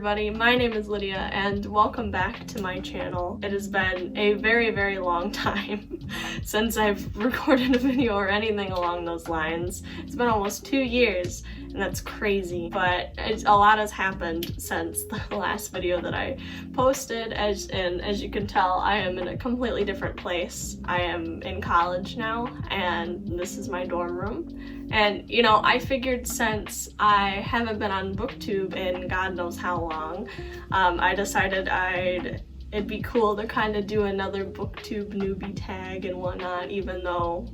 everybody, my name is Lydia and welcome back to my channel. It has been a very long time since I've recorded a video or anything along those lines. It's been almost 2 years and that's crazy, but a lot has happened since the last video that I posted, and as you can tell, I am in a completely different place. I am in college now and this is my dorm room. And you know, I figured since I haven't been on BookTube in God knows how long, I decided it'd be cool to kind of do another BookTube newbie tag and whatnot, even though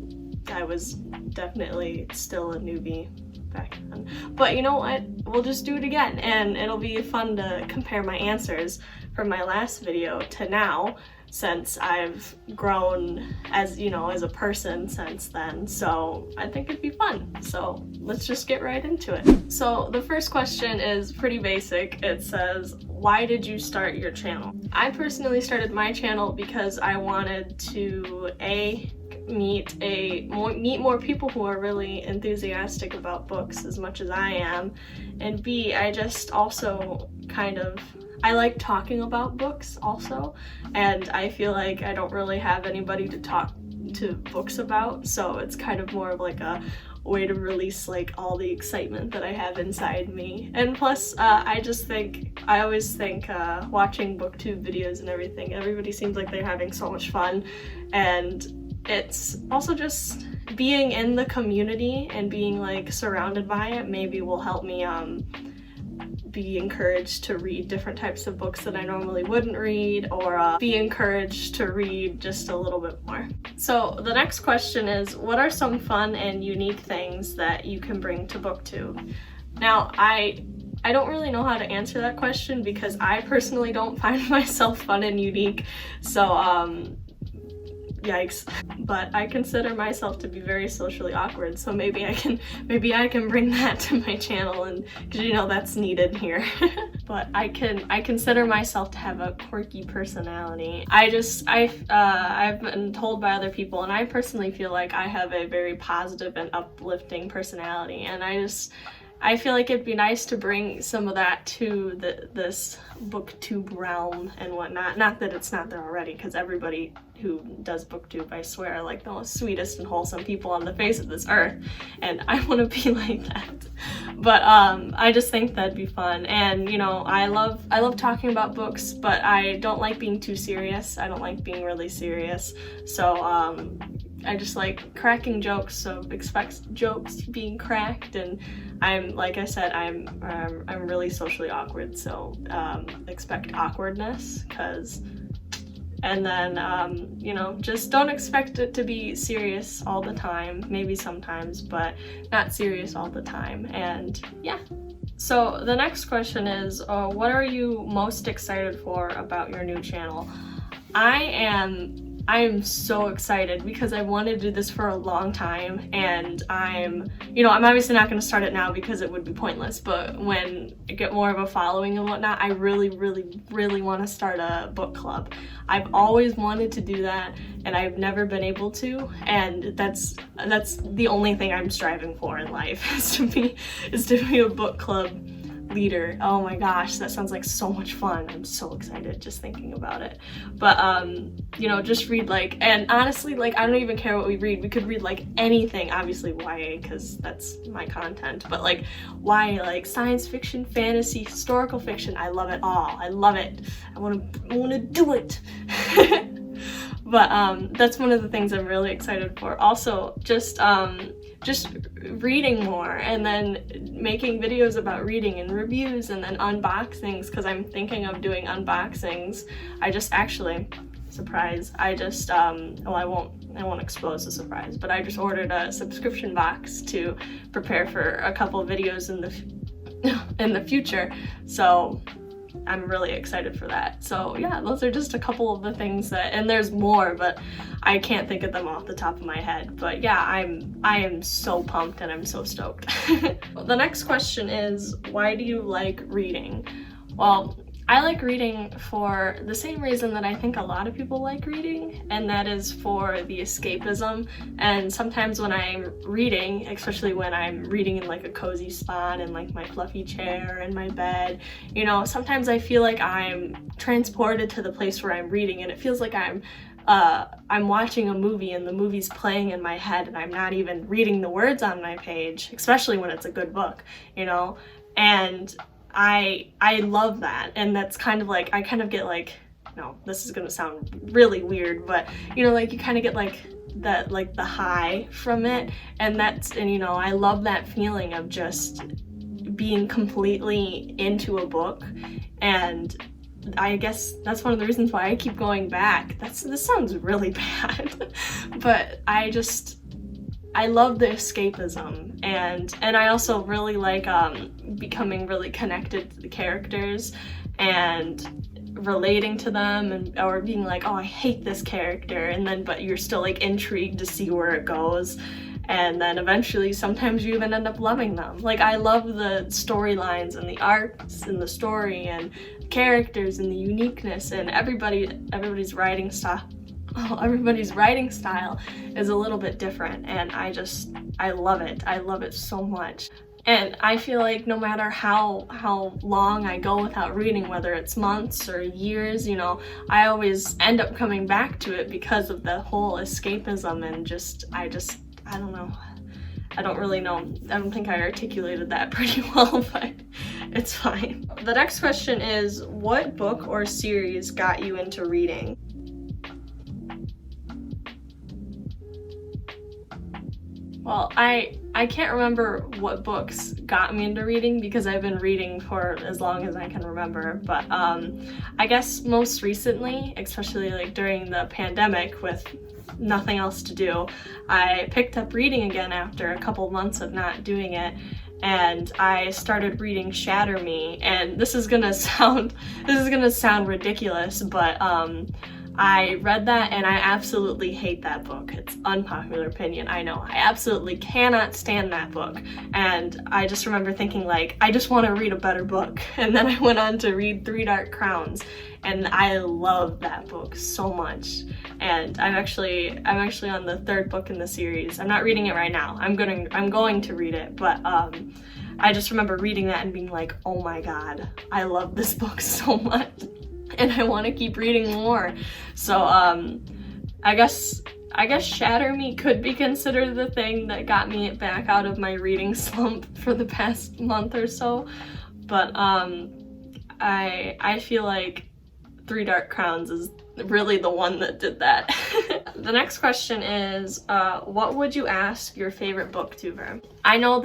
I was definitely still a newbie back then. But you know what? We'll just do it again, and it'll be fun to compare my answers from my last video to now, since I've grown as, you know, as a person since then. So I think it'd be fun. So let's just get right into it. So the first question is pretty basic. It says, why did you start your channel? I personally started my channel because I wanted to meet more people who are really enthusiastic about books as much as I am, and B, I just also I like talking about books also, and I feel like I don't really have anybody to talk to books about, so it's kind of more of like a way to release like all the excitement that I have inside me. And plus I always think watching BookTube videos and everything, everybody seems like they're having so much fun, and it's also just being in the community and being like surrounded by it maybe will help me be encouraged to read different types of books that I normally wouldn't read, or be encouraged to read just a little bit more. So the next question is, what are some fun and unique things that you can bring to BookTube? Now, I don't really know how to answer that question because I personally don't find myself fun and unique, so yikes. But I consider myself to be very socially awkward, so maybe I can bring that to my channel, and because you know that's needed here. But I consider myself to have a quirky personality. I've been told by other people, and I personally feel like I have a very positive and uplifting personality, and I feel like it'd be nice to bring some of that to this BookTube realm and whatnot. Not that it's not there already, because everybody who does BookTube, I swear, are like the most sweetest and wholesome people on the face of this earth, and I want to be like that. But I just think that'd be fun, and you know, I love talking about books, but I don't like being too serious. I don't like being really serious, so I just like cracking jokes, so expect jokes being cracked, and like I said, I'm really socially awkward, so expect awkwardness, and then you know, just don't expect it to be serious all the time, maybe sometimes, but not serious all the time. And yeah. So the next question is, what are you most excited for about your new channel? I am so excited because I wanted to do this for a long time, and I'm obviously not going to start it now because it would be pointless, but when I get more of a following and whatnot, I really want to start a book club. I've always wanted to do that, and I've never been able to, and that's the only thing I'm striving for in life is to be a book club leader. Oh my gosh, that sounds like so much fun. I'm so excited just thinking about it. But you know, just read and honestly, I don't even care what we read. We could read anything, obviously YA because that's my content, but YA, science fiction, fantasy, historical fiction. I love it all. I love it. I want to do it. But that's one of the things I'm really excited for. Also, just reading more, and then making videos about reading and reviews, and then unboxings, because I'm thinking of doing unboxings. I won't expose the surprise, but I just ordered a subscription box to prepare for a couple of videos in the future, so I'm really excited for that. So yeah, those are just a couple of the things and there's more, but I can't think of them off the top of my head. But yeah, I am so pumped and I'm so stoked. The next question is, why do you like reading? Well, I like reading for the same reason that I think a lot of people like reading, and that is for the escapism. And sometimes when I'm reading, especially when I'm reading in like a cozy spot in like my fluffy chair in my bed, you know, sometimes I feel like I'm transported to the place where I'm reading, and it feels like I'm watching a movie and the movie's playing in my head and I'm not even reading the words on my page, especially when it's a good book, you know. And I love that, and that's kind of like, I kind of get like, no, this is gonna sound really weird, but you know, like you kind of get like that, like the high from it, and you know, I love that feeling of just being completely into a book. And I guess that's one of the reasons why I keep going back. This sounds really bad, but I love the escapism, and I also really like becoming really connected to the characters and relating to them, and or being like, oh, I hate this character, and then but you're still like intrigued to see where it goes, and then eventually sometimes you even end up loving them. Like, I love the storylines and the arcs and the story and characters and the uniqueness, and everybody's writing style. Oh, everybody's writing style is a little bit different, and I love it. I love it so much. And I feel like no matter how long I go without reading, whether it's months or years, you know, I always end up coming back to it because of the whole escapism, and I don't know. I don't really know. I don't think I articulated that pretty well, but it's fine. The next question is, what book or series got you into reading? Well, I can't remember what books got me into reading because I've been reading for as long as I can remember, but I guess most recently, especially like during the pandemic with nothing else to do, I picked up reading again after a couple months of not doing it, and I started reading Shatter Me. And this is gonna sound ridiculous, but I read that and I absolutely hate that book. It's unpopular opinion, I know. I absolutely cannot stand that book. And I just remember thinking like, I just want to read a better book. And then I went on to read Three Dark Crowns, and I love that book so much. And I'm actually on the third book in the series. I'm not reading it right now. I'm going to read it, but I just remember reading that and being like, oh my god, I love this book so much. And I want to keep reading more. So I guess Shatter Me could be considered the thing that got me back out of my reading slump for the past month or so. But I feel like Three Dark Crowns is really the one that did that. The next question is, what would you ask your favorite booktuber? I know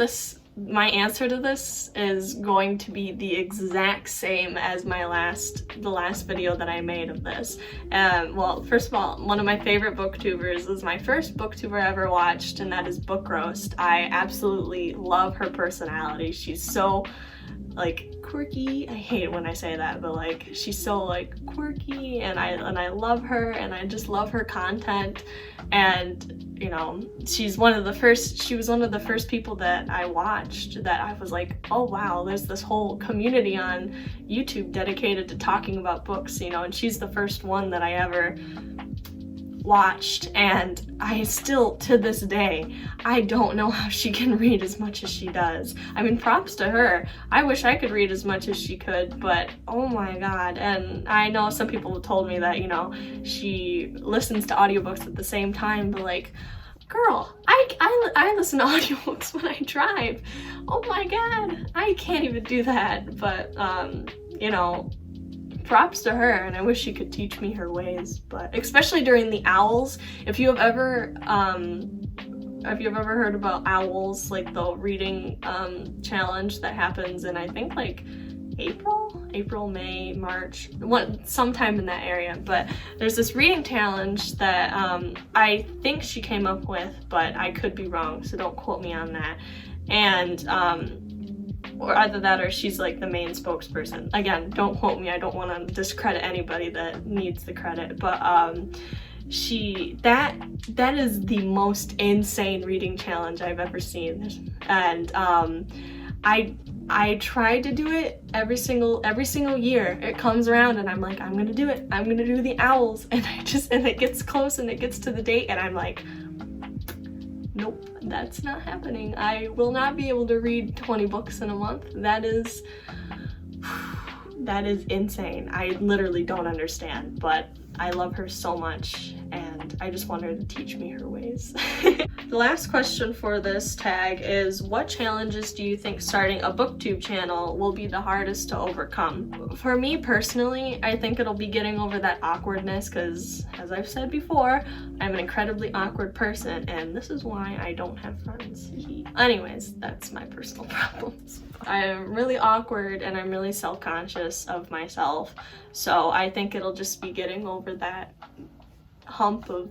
my answer to this is going to be the exact same as the last video that I made of this. Well, first of all, one of my favorite booktubers is my first booktuber I ever watched, and that is Book Roast. I absolutely love her personality. She's so like quirky. I hate when I say that, but like she's so like quirky, and I love her, and I just love her content. And you know, she was one of the first people that I watched that I was like, oh wow, there's this whole community on YouTube dedicated to talking about books, you know, and she's the first one that I ever watched. And I still, to this day, I don't know how she can read as much as she does. I mean, props to her. I wish I could read as much as she could, but oh my god. And I know some people told me that, you know, she listens to audiobooks at the same time, but like, girl, I listen to audiobooks when I drive. Oh my god, I can't even do that. But you know, props to her, and I wish she could teach me her ways. But especially during the owls, if you have ever heard about owls, like the reading challenge that happens in, I think, like April, May, March, sometime in that area. But there's this reading challenge that I think she came up with, but I could be wrong, so don't quote me on that. And or either that or she's like the main spokesperson. Again, don't quote me, I don't want to discredit anybody that needs the credit, but that is the most insane reading challenge I've ever seen. And I try to do it every single year. It comes around and I'm like, I'm gonna do it. I'm gonna do the owls, and it gets close and it gets to the date and I'm like, nope, that's not happening. I will not be able to read 20 books in a month. That is insane. I literally don't understand, but I love her so much and I just want her to teach me her ways. The last question for this tag is, what challenges do you think starting a booktube channel will be the hardest to overcome? For me personally, I think it'll be getting over that awkwardness, because as I've said before, I'm an incredibly awkward person and this is why I don't have friends. Anyways, that's my personal problems. I'm really awkward and I'm really self-conscious of myself, so I think it'll just be getting over that hump of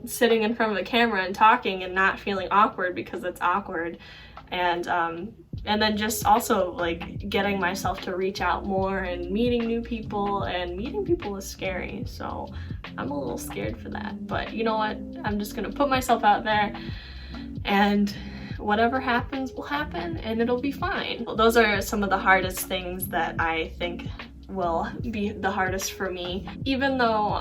sitting in front of a camera and talking and not feeling awkward because it's awkward, and then just also like getting myself to reach out more and meeting new people, and meeting people is scary, so I'm a little scared for that. But you know what, I'm just gonna put myself out there and whatever happens will happen and it'll be fine. Those are some of the hardest things that I think will be the hardest for me. Even though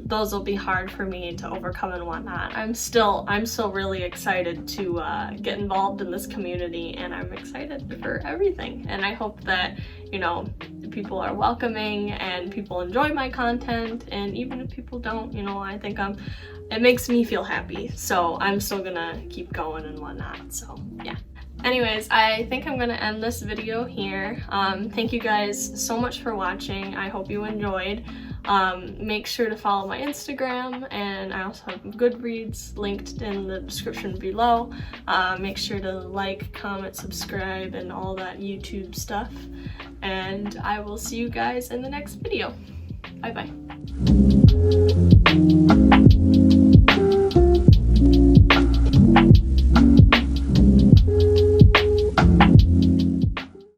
those will be hard for me to overcome and whatnot, I'm still really excited to get involved in this community, and I'm excited for everything. And I hope that, you know, people are welcoming and people enjoy my content, and even if people don't, you know, I think it makes me feel happy, so I'm still gonna keep going and whatnot. So yeah. Anyways, I think I'm gonna end this video here. Thank you guys so much for watching. I hope you enjoyed. Make sure to follow my Instagram, and I also have Goodreads linked in the description below. Make sure to like, comment, subscribe, and all that YouTube stuff. And I will see you guys in the next video. Bye bye.